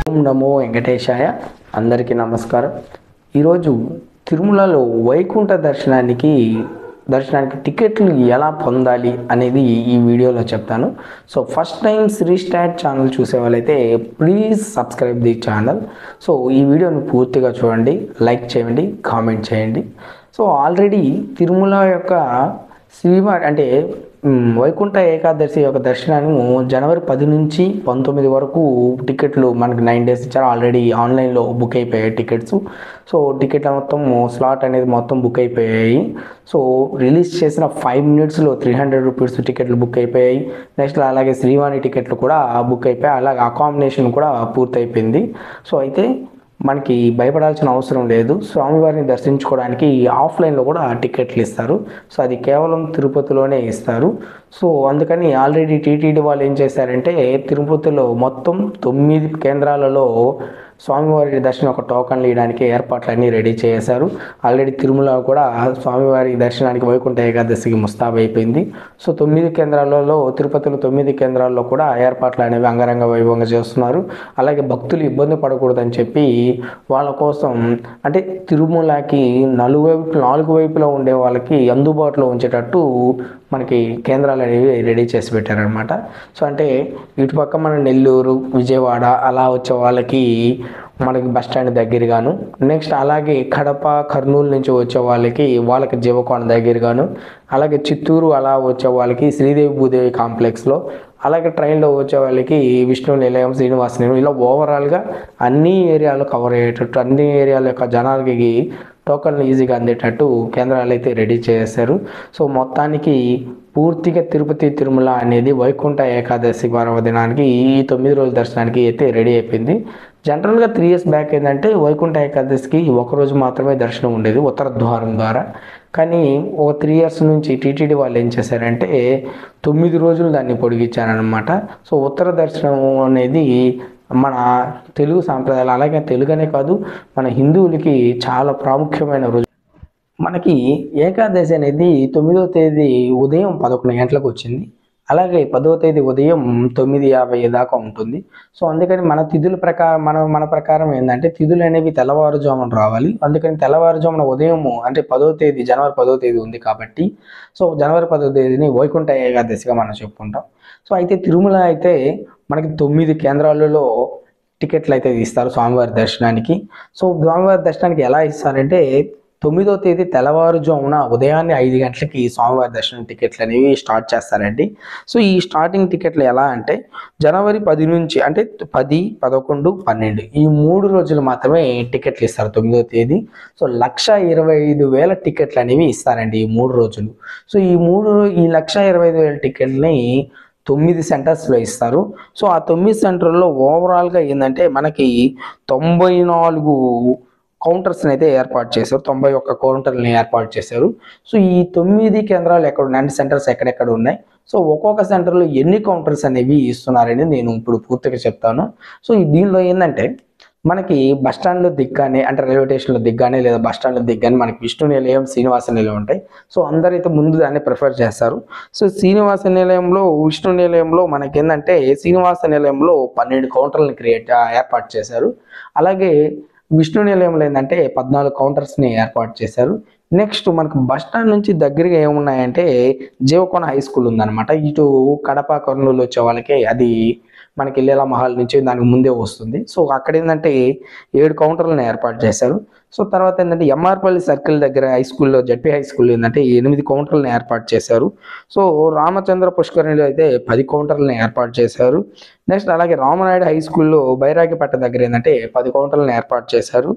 ఓం నమో వెంకటేశాయ. అందరికీ నమస్కారం. ఈరోజు తిరుమలలో వైకుంఠ దర్శనానికి టికెట్లు ఎలా పొందాలి అనేది ఈ వీడియోలో చెప్తాను. So first time Shri Start channel చూసే వాళ్ళైతే please subscribe the channel. So ఈ వీడియోను పూర్తిగా చూడండి, లైక్ చేయండి, కామెంట్ చేయండి. సో ఆల్రెడీ తిరుమల యొక్క శ్రీవారి అంటే వైకుంఠ ఏకాదశి యొక్క దర్శనాన్ని జనవరి 10 నుంచి 19 వరకు టికెట్లు మనకి 9 days ఇచ్చారు. ఆల్రెడీ ఆన్లైన్లో బుక్ అయిపోయాయి టికెట్స్. సో టికెట్ల మొత్తం స్లాట్ అనేది మొత్తం బుక్ అయిపోయాయి. సో రిలీజ్ చేసిన 5 minutesలో 300 రూపీస్ టికెట్లు బుక్ అయిపోయాయి. నెక్స్ట్ అలాగే శ్రీవాణి టికెట్లు కూడా బుక్ అయిపోయాయి. అలాగే అకామిడేషన్ కూడా పూర్తయిపోయింది. సో అయితే మనకి భయపడాల్సిన అవసరం లేదు. స్వామివారిని దర్శించుకోవడానికి ఆఫ్లైన్లో కూడా టికెట్లు ఇస్తారు. సో అది కేవలం తిరుపతిలోనే ఇస్తారు. సో అందుకని ఆల్రెడీ టీటీడీ వాళ్ళు ఏం చేశారంటే తిరుపతిలో మొత్తం 9 కేంద్రాలలో స్వామివారి దర్శనం ఒక టోకన్లు ఇవ్వడానికి ఏర్పాట్లన్నీ రెడీ చేశారు. ఆల్రెడీ తిరుమల కూడా స్వామివారి దర్శనానికి వైకుంఠ ఏకాదశికి ముస్తాబు అయిపోయింది. సో 9 కేంద్రాలలో తిరుపతిలో 9 కేంద్రాల్లో కూడా ఏర్పాట్లు అనేవి అంగరంగ వైభవంగా చేస్తున్నారు. అలాగే భక్తులు ఇబ్బంది పడకూడదని చెప్పి వాళ్ళ కోసం అంటే తిరుమలకి నాలుగు వైపులో ఉండే వాళ్ళకి అందుబాటులో ఉంచేటట్టు మనకి కేంద్రాలు అనేవి రెడీ చేసి పెట్టారనమాట. సో అంటే ఇటుపక్క మన నెల్లూరు, విజయవాడ అలా వచ్చే వాళ్ళకి మనకి బస్ స్టాండ్ దగ్గరగాను, నెక్స్ట్ అలాగే కడప, కర్నూలు నుంచి వచ్చే వాళ్ళకి జీవకోణ దగ్గరగాను, అలాగే చిత్తూరు అలా వచ్చే వాళ్ళకి శ్రీదేవి భూదేవి కాంప్లెక్స్లో, అలాగే ట్రైన్లో వచ్చే వాళ్ళకి విష్ణు నిలయం, శ్రీనివాస నిలయం, ఇలా ఓవరాల్గా అన్ని ఏరియాలు కవర్ అయ్యేటట్టు అన్ని ఏరియాల యొక్క జనాలకి టోకన్లు ఈజీగా అందేటట్టు కేంద్రాలు అయితే రెడీ చేశారు. సో మొత్తానికి పూర్తిగా తిరుపతి తిరుమల అనేది వైకుంఠ ఏకాదశి పర్వదినానికి ఈ 9 రోజుల దర్శనానికి అయితే రెడీ అయిపోయింది. జనరల్గా 3 years బ్యాక్ ఏంటంటే వైకుంఠ ఏకాదశికి ఒకరోజు మాత్రమే దర్శనం ఉండేది ఉత్తర ద్వారం ద్వారా. కానీ ఒక 3 years నుంచి టీటీడీ వాళ్ళు ఏం చేశారంటే 9 రోజులు దాన్ని పొడిగించారనమాట. సో ఉత్తర దర్శనం అనేది మన తెలుగు సాంప్రదాయాలు, అలాగే తెలుగనే కాదు మన హిందువులకి చాలా ప్రాముఖ్యమైన రోజు. మనకి ఏకాదశి అనేది 9వ తేదీ ఉదయం 11 గంటలకు వచ్చింది. అలాగే 10వ తేదీ ఉదయం 9:50 దాకా ఉంటుంది. సో అందుకని మన తిథుల ప్రకారం మన ప్రకారం ఏంటంటే తిథులు అనేవి తెల్లవారుజామున రావాలి. అందుకని తెల్లవారుజామున ఉదయం అంటే 10వ తేదీ జనవరి 10వ తేదీ ఉంది కాబట్టి సో జనవరి 10వ తేదీని వైకుంఠ ఏకాదశిగా మనం చెప్పుకుంటాం. సో అయితే తిరుమల అయితే మనకి 9 కేంద్రాలలో టికెట్లు అయితే ఇస్తారు స్వామివారి దర్శనానికి. సో స్వామివారి దర్శనానికి ఎలా ఇస్తారంటే 9వ తేదీ తెల్లవారుజామున ఉదయాన్నే 5 గంటలకి స్వామివారి దర్శనం టికెట్లు అనేవి స్టార్ట్ చేస్తారండి. సో ఈ స్టార్టింగ్ టికెట్లు ఎలా అంటే జనవరి 10 నుంచి అంటే 10, 11, 12 ఈ 3 రోజులు మాత్రమే టికెట్లు ఇస్తారు 9వ తేదీ. సో 1,25,000 టికెట్లు అనేవి ఇస్తారండి ఈ 3 రోజులు. సో ఈ 1,25,000 టికెట్లని 9 సెంటర్స్లో ఇస్తారు. సో ఆ 9 సెంటర్లో ఓవరాల్గా ఏంటంటే మనకి 94 కౌంటర్స్ని అయితే ఏర్పాటు చేశారు. 91 కౌంటర్ని ఏర్పాటు చేశారు. సో ఈ 9 కేంద్రాలు ఎక్కడ ఉన్నాయి, సెంటర్స్ ఎక్కడెక్కడ ఉన్నాయి, సో ఒక్కొక్క సెంటర్లో ఎన్ని కౌంటర్స్ అనేవి ఇస్తున్నారని నేను ఇప్పుడు పూర్తిగా చెప్తాను. సో దీనిలో ఏంటంటే మనకి బస్టాండ్లో దిగ్గానే అంటే రైల్వే స్టేషన్లో దిగ్గానే లేదా బస్టాండ్లో దిగ్గానే మనకి విష్ణు నిలయం, శ్రీనివాస నిలయం ఉంటాయి. సో అందరైతే ముందు దాన్ని ప్రిఫర్ చేస్తారు. సో శ్రీనివాస నిలయంలో, విష్ణు నిలయంలో మనకి ఏంటంటే శ్రీనివాస నిలయంలో 12 కౌంటర్లను ఏర్పాటు చేశారు. అలాగే విష్ణు నిలయంలో ఏంటంటే 14 కౌంటర్స్ని ఏర్పాటు చేశారు. నెక్స్ట్ మనకు బస్టాండ్ నుంచి దగ్గరగా ఏమున్నాయంటే జీవకోణ హై స్కూల్ ఉందన్నమాట. ఇటు కడప, కర్నూలు వచ్చే వాళ్ళకి అది మనకి లీలా మహల్ నుంచి దానికి ముందే వస్తుంది. సో అక్కడ ఏంటంటే 7 కౌంటర్లను ఏర్పాటు చేశారు. సో తర్వాత ఏంటంటే ఎంఆర్పల్లి సర్కిల్ దగ్గర హై స్కూల్లో జడ్పీ హై స్కూల్ ఏంటంటే 8 కౌంటర్లను ఏర్పాటు చేశారు. సో రామచంద్ర పుష్కరిణిలో అయితే 10 కౌంటర్లను ఏర్పాటు చేశారు. నెక్స్ట్ అలాగే రామనాయుడు హై స్కూల్లో బైరాగిపట్ట దగ్గర ఏంటంటే 10 కౌంటర్లను ఏర్పాటు చేశారు.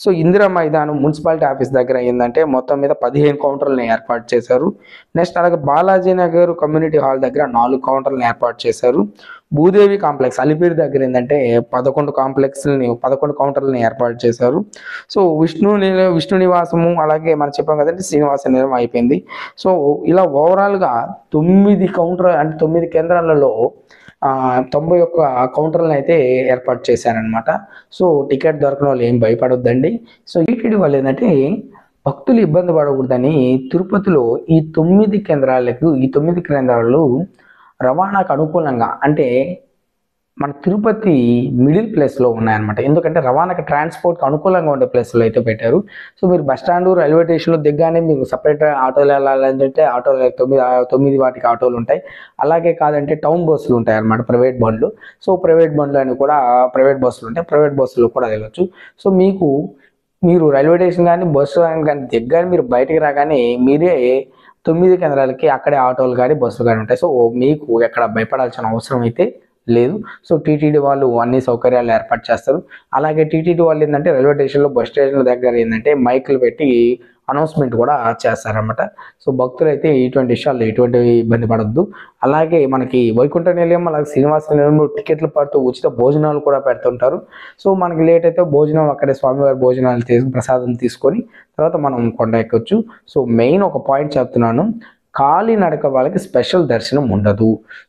సో ఇందిరా మైదానం మున్సిపాలిటీ ఆఫీస్ దగ్గర ఏంటంటే మొత్తం మీద 15 కౌంటర్లను ఏర్పాటు చేశారు. నెక్స్ట్ అలాగే బాలాజీ నగర్ కమ్యూనిటీ హాల్ దగ్గర 4 కౌంటర్లను ఏర్పాటు చేశారు. భూదేవి కాంప్లెక్స్ అలిపిరి దగ్గర ఏంటంటే 11 కౌంటర్లను ఏర్పాటు చేశారు. సో విష్ణు నివాసము అలాగే మనం చెప్పాం కదండి శ్రీనివాస నిలయం అయిపోయింది. సో ఇలా ఓవరాల్గా 9 కేంద్రాలలో 91 కౌంటర్లను అయితే ఏర్పాటు చేశారనమాట. సో టికెట్ దొరకని వాళ్ళు ఏం భయపడొద్దండి. సో టీటీడీ వాళ్ళు ఏంటంటే భక్తులు ఇబ్బంది పడకూడదని తిరుపతిలో ఈ 9 కేంద్రాలు రవాణాకు అనుకూలంగా అంటే మన తిరుపతి మిడిల్ ప్లేస్లో ఉన్నాయన్నమాట. ఎందుకంటే రవాణాకి ట్రాన్స్పోర్ట్కి అనుకూలంగా ఉండే ప్లేస్లో అయితే పెట్టారు. సో మీరు బస్ స్టాండ్ రైల్వే స్టేషన్లో దిగ్గానే మీకు సపరేట్ ఆటోలు వెళ్ళాలంటే ఆటోలు 9 వాటికి ఆటోలు ఉంటాయి. అలాగే కాదంటే టౌన్ బస్సులు ఉంటాయి అన్నమాట, ప్రైవేట్ బండ్లు. సో ప్రైవేట్ బండ్లు అని కూడా ప్రైవేట్ బస్సులు ఉంటాయి, ప్రైవేట్ బస్సులు కూడా వెళ్ళొచ్చు. సో మీరు రైల్వే స్టేషన్ కానీ బస్సు కానీ దిగ్గానే మీరు బయటికి రాగానే మీరే 9 కేంద్రాలకి అక్కడే ఆటోలు కానీ బస్సులు కానీ ఉంటాయి. సో మీకు ఎక్కడ భయపడాల్సిన అవసరం అయితే లేదు. సో టీటీడీ వాళ్ళు అన్ని సౌకర్యాలు ఏర్పాటు చేస్తారు. అలాగే టీటీడీ వాళ్ళు ఏంటంటే రైల్వే స్టేషన్లో బస్ స్టేషన్ల దగ్గర ఏంటంటే మైకులు పెట్టి అనౌన్స్మెంట్ కూడా చేస్తారన్నమాట. సో భక్తులు అయితే ఇటువంటి విషయాల్లో ఎటువంటి ఇబ్బంది పడద్దు. అలాగే మనకి వైకుంఠ నిలయం అలాగే శ్రీనివాస నిలయంలో టికెట్లు పడుతూ ఉచిత భోజనాలు కూడా పెడుతుంటారు. సో మనకి లేట్ అయితే భోజనం అక్కడే స్వామివారి భోజనాలు ప్రసాదం తీసుకొని తర్వాత మనం కొండ ఎక్కొచ్చు. సో మెయిన్ ఒక పాయింట్ చెప్తున్నాను, కాలినడక వాళ్ళకి స్పెషల్ దర్శనం ఉండదు.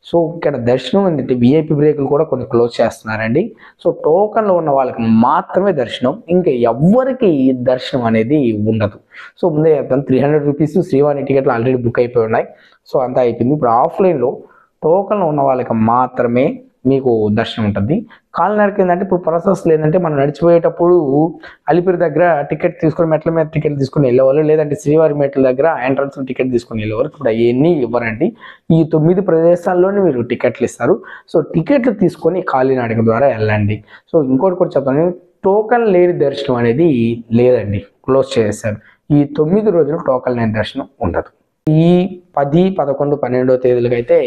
సో ఇక్కడ దర్శనం ఏంటంటే విఐపి బ్రేకులు కూడా కొన్ని క్లోజ్ చేస్తున్నారండి. సో టోకన్లో ఉన్న వాళ్ళకి మాత్రమే దర్శనం, ఇంకా ఎవ్వరికి దర్శనం అనేది ఉండదు. సో ముందే చెప్తాను, 300 రూపీస్ శ్రీవాణి టికెట్లు ఆల్రెడీ బుక్ అయిపోయి ఉన్నాయి. సో అంతా అయిపోయింది. ఇప్పుడు ఆఫ్లైన్లో టోకన్లో ఉన్న వాళ్ళకి మాత్రమే మీకు దర్శనం ఉంటుంది. కాలినడక ఏంటంటే ఇప్పుడు ప్రాసెస్ లేదంటే మనం నడిచిపోయేటప్పుడు అలిపిరి దగ్గర టికెట్ తీసుకొని మెట్ల మీద టికెట్ తీసుకుని వెళ్ళేవాళ్ళు, లేదంటే శ్రీవారి మెట్ల దగ్గర ఎంట్రన్స్ టికెట్ తీసుకుని వెళ్ళేవారు. ఇప్పుడు అవన్నీ ఇవ్వరండి. ఈ 9 ప్రదేశాల్లోనే మీరు టికెట్లు ఇస్తారు. సో టికెట్లు తీసుకొని కాలినడక ద్వారా వెళ్ళండి. సో ఇంకోటి కూడా చెప్తాను, టోకన్ లేని దర్శనం అనేది లేదండి, క్లోజ్ చేసేసారు. ఈ 9 రోజులు టోకన్ లేని దర్శనం ఉండదు. ఈ 10, 11, 12వ తేదీలకైతే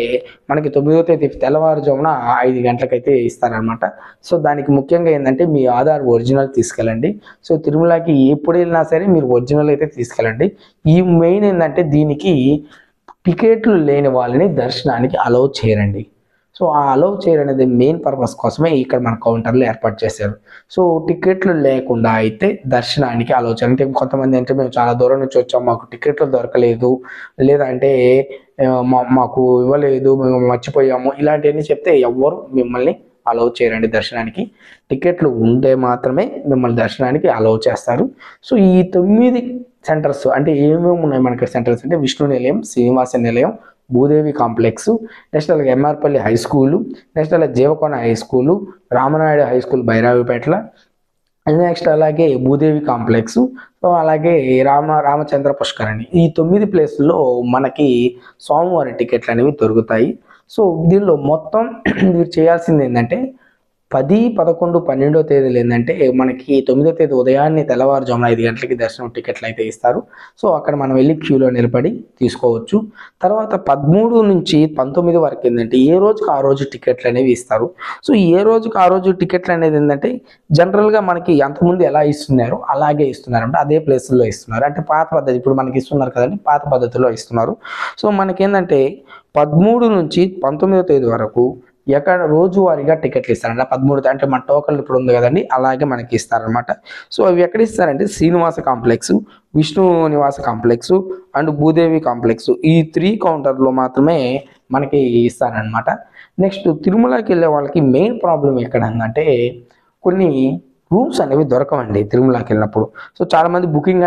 మనకి 9వ తేదీ తెల్లవారుజామున 5 గంటలకైతే ఇస్తారనమాట. సో దానికి ముఖ్యంగా ఏంటంటే మీ ఆధార్ ఒరిజినల్ తీసుకెళ్ళండి. సో తిరుమలకి ఎప్పుడు వెళ్ళినా సరే మీరు ఒరిజినల్ అయితే తీసుకెళ్ళండి. ఈ మెయిన్ ఏంటంటే దీనికి టికెట్లు లేని వాళ్ళని దర్శనానికి అలౌ చేయరండి. సో ఆ అలౌ చేయరనేది మెయిన్ పర్పస్ కోసమే ఇక్కడ మన కౌంటర్లు ఏర్పాటు చేశారు. సో టికెట్లు లేకుండా అయితే దర్శనానికి అలౌ చేయరు. అంటే కొంతమంది అంటే మేము చాలా దూరం నుంచి వచ్చాము, మాకు టికెట్లు దొరకలేదు, లేదంటే మాకు ఇవ్వలేదు, మేము మర్చిపోయాము, ఇలాంటివన్నీ చెప్తే ఎవ్వరు మిమ్మల్ని అలౌ చేయరండి దర్శనానికి. టికెట్లు ఉంటే మాత్రమే మిమ్మల్ని దర్శనానికి అలౌ చేస్తారు. సో ఈ 9 సెంటర్స్ అంటే ఏమేమి ఉన్నాయి మనకి సెంటర్స్ అంటే విష్ణు నిలయం, శ్రీనివాస నిలయం, భూదేవి కాంప్లెక్స్, నెక్స్ట్ అలాగే ఎంఆర్పల్లి హై స్కూలు, నెక్స్ట్ అలాగే Jeevakona high school, Ramanaidu high school భైరావిపేటల, నెక్స్ట్ అలాగే భూదేవి కాంప్లెక్స్, సో అలాగే రామచంద్ర పుష్కరణి. ఈ 9 ప్లేసుల్లో మనకి స్వామివారి టికెట్లు అనేవి దొరుకుతాయి. సో దీనిలో మొత్తం మీరు చేయాల్సింది ఏంటంటే 10, 11, 12వ తేదీలు ఏంటంటే మనకి 9వ తేదీ ఉదయాన్నే తెల్లవారుజామున 5 గంటలకి దర్శనం టికెట్లు అయితే ఇస్తారు. సో అక్కడ మనం వెళ్ళి క్యూలో నిలబడి తీసుకోవచ్చు. తర్వాత 13 నుంచి 19 వరకు ఏంటంటే ఏ రోజుకి ఆ రోజు టికెట్లు అనేవి ఇస్తారు. సో ఏ రోజుకి ఆ రోజు టికెట్లు అనేది ఏంటంటే జనరల్గా మనకి అంతకుముందు ఎలా ఇస్తున్నారు అలాగే ఇస్తున్నారు, అంటే అదే ప్లేస్లో ఇస్తున్నారు, అంటే పాత పద్ధతి ఇప్పుడు మనకి ఇస్తున్నారు కదండి, పాత పద్ధతిలో ఇస్తున్నారు. సో మనకేంటంటే 13 నుంచి 19వ తేదీ వరకు ఎక్కడ రోజువారీగా టికెట్లు ఇస్తారంట. 13 అంటే మన టోకన్లు ఇప్పుడు ఉంది కదండి, అలాగే మనకి ఇస్తారనమాట. సో అవి ఎక్కడ ఇస్తారంటే శ్రీనివాస కాంప్లెక్స్, విష్ణు నివాస కాంప్లెక్స్ అండ్ భూదేవి కాంప్లెక్స్, ఈ 3 కౌంటర్లో మాత్రమే మనకి ఇస్తారనమాట. నెక్స్ట్ తిరుమలకి వెళ్ళే వాళ్ళకి మెయిన్ ప్రాబ్లం ఎక్కడ అంటే కొన్ని రూమ్స్ అనేవి దొరకవండి తిరుమలకి వెళ్ళినప్పుడు. సో చాలామంది బుకింగ్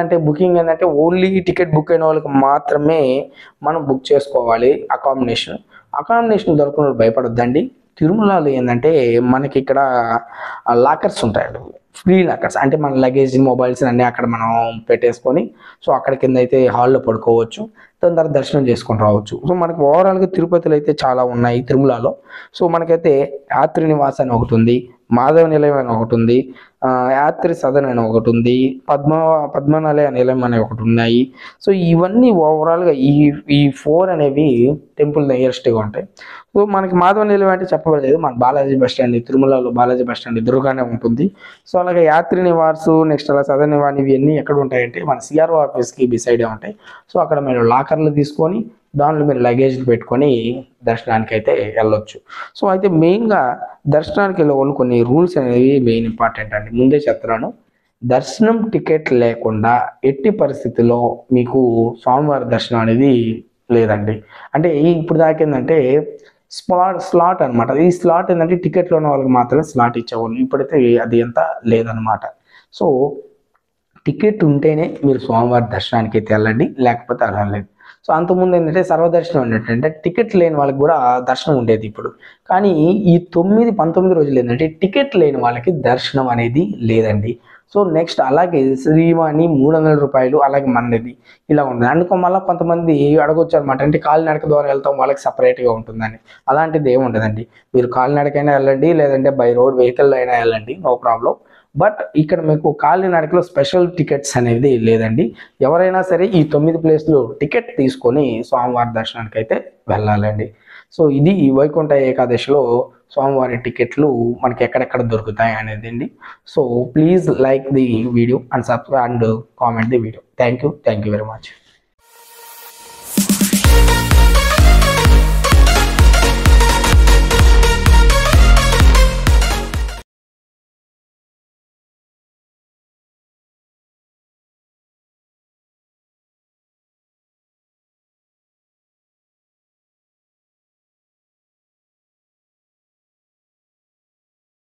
ఏంటంటే ఓన్లీ టికెట్ బుక్ అయిన వాళ్ళకి మాత్రమే మనం బుక్ చేసుకోవాలి అకామిడేషన్ దొరకకుండా భయపడొద్దండి. తిరుమలలో ఏంటంటే మనకి ఇక్కడ లాకర్స్ ఉంటాయండి, ఫ్రీ లాకర్స్, అంటే మన లగేజ్ మొబైల్స్ అన్నీ అక్కడ మనం పెట్టేసుకొని సో అక్కడ కింద అయితే హాల్లో పడుకోవచ్చు, దాని తర్వాత దర్శనం చేసుకొని రావచ్చు. సో మనకి ఓవరాల్గా తిరుపతిలో అయితే చాలా ఉన్నాయి తిరుమలలో. సో మనకైతే యాత్రి నివాస్ అని ఒకటి ఉంది, మాధవ నిలయం అని ఒకటి ఉంది, యాత్రి సదన్ అని ఒకటి ఉంది, పద్మనాలయ నిలయం అనే ఒకటి ఉన్నాయి. సో ఇవన్నీ ఓవరాల్గా ఈ 4 అనేవి టెంపుల్ నియరెస్ట్గా ఉంటాయి. సో మనకి మాధవ నిలయం అంటే చెప్పలేదు, మన బాలాజీ బస్ స్టాండ్, తిరుమలలో బాలాజీ బస్ స్టాండ్ ఎదురుగానే ఉంటుంది. సో అలాగే యాత్రి నివాస్, నెక్స్ట్ అలా సదన్ నివాస్ ఇవన్నీ ఎక్కడ ఉంటాయంటే మన సిఆర్ఓ ఆఫీస్కి బిసైడే ఉంటాయి. సో అక్కడ మీరు లాకర్లు తీసుకొని దానిలో మీరు లగేజ్లు పెట్టుకొని దర్శనానికి అయితే వెళ్ళొచ్చు. సో అయితే మెయిన్గా దర్శనానికి వెళ్ళే వాళ్ళు కొన్ని రూల్స్ అనేవి మెయిన్ ఇంపార్టెంట్ అండి. ముందే చెప్తున్నాను, దర్శనం టికెట్ లేకుండా ఎట్టి పరిస్థితుల్లో మీకు స్వామివారి దర్శనం అనేది లేదండి. అంటే ఇప్పుడు దాకేందంటే స్లాట్ అనమాట. ఈ స్లాట్ ఏంటంటే టికెట్లో ఉన్న వాళ్ళకి మాత్రమే స్లాట్ ఇచ్చేవాళ్ళు, ఇప్పుడైతే అది ఎంత లేదనమాట. సో టికెట్ ఉంటేనే మీరు స్వామివారి దర్శనానికి అయితే వెళ్ళండి, లేకపోతే అలా లేదు. సో అంతకుముందు ఏంటంటే సర్వదర్శనం ఏంటంటే టికెట్ లేని వాళ్ళకి కూడా దర్శనం ఉండేది ఇప్పుడు. కానీ ఈ 19 రోజులు ఏంటంటే టికెట్ లేని వాళ్ళకి దర్శనం అనేది లేదండి. సో నెక్స్ట్ అలాగే శ్రీవాణి 300 రూపాయలు, అలాగే మనది ఇలా ఉంటుంది. అందుకో మళ్ళీ కొంతమంది అడగొచ్చు అనమాట, అంటే కాలినడక ద్వారా వెళ్తాం వాళ్ళకి సపరేట్గా ఉంటుందని. అలాంటిది ఏమి ఉండదండి. మీరు కాలినడకైనా వెళ్ళండి, లేదంటే బై రోడ్ వెహికల్లో అయినా వెళ్ళండి, నో ప్రాబ్లం. బట్ ఇక్కడ మీకు కాలినడకలో స్పెషల్ టికెట్స్ అనేది లేదండి. ఎవరైనా సరే ఈ 9 ప్లేస్లు టికెట్ తీసుకొని స్వామివారి దర్శనానికి అయితే వెళ్ళాలండి. సో ఇది ఈ వైకుంఠ ఏకాదశిలో స్వామివారి టికెట్లు మనకి ఎక్కడెక్కడ దొరుకుతాయి అనేది అండి. So please like the video and subscribe and comment the video. Thank you very much.